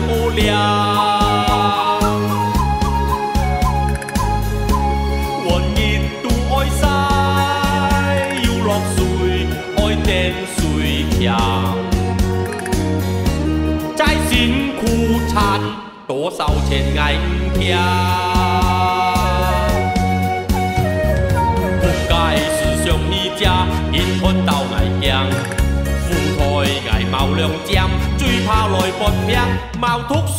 姑娘。วัน熱度愛曬要落水，愛定水強。再辛苦賺多少錢捱唔聽。仆街是上伊只，因奮鬥捱強。富台捱冇兩針，最怕來搏命冇讀書。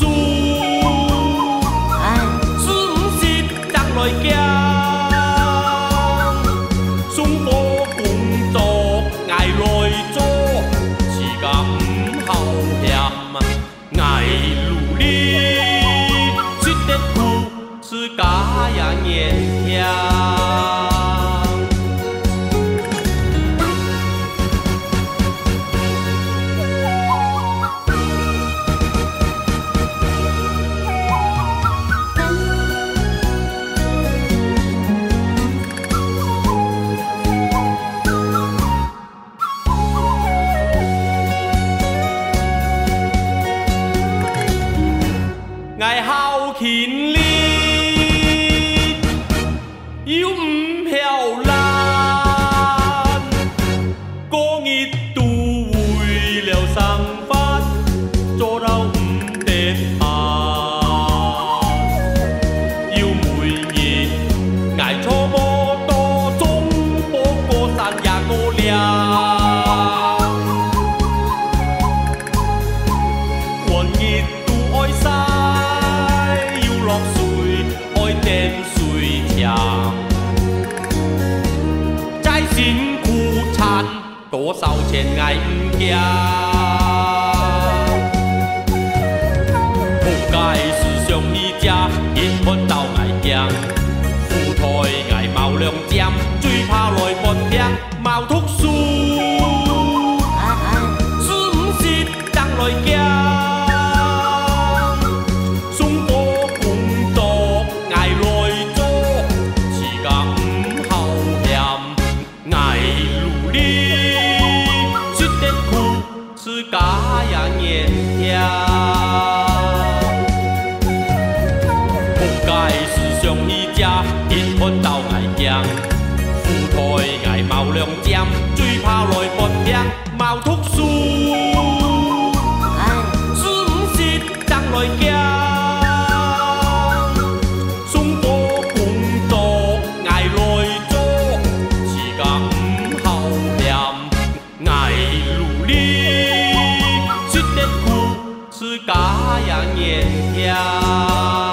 是唔是人來驚？送波工作捱來做，時間唔好險，捱努力，吃得苦，是家呀年香。捱好勤力，又唔漂亮，過熱度為了生活，做到唔得閒，要每日捱錯麼多種，不過三廿個量。วัน熱度愛曬。點水強，再辛苦賺多少錢捱唔驚。仆街是上伊只，因奮鬥捱強。富台捱冇兩針，最怕來搏命冇讀書。是唔是人來驚？是家呀年香，仆街是上伊只，因奮鬥捱強。富台捱冇兩針，最怕來搏命冇讀書。是唔是人來驚？送波工作捱來做，時間唔好險，捱努力。是家呀年香。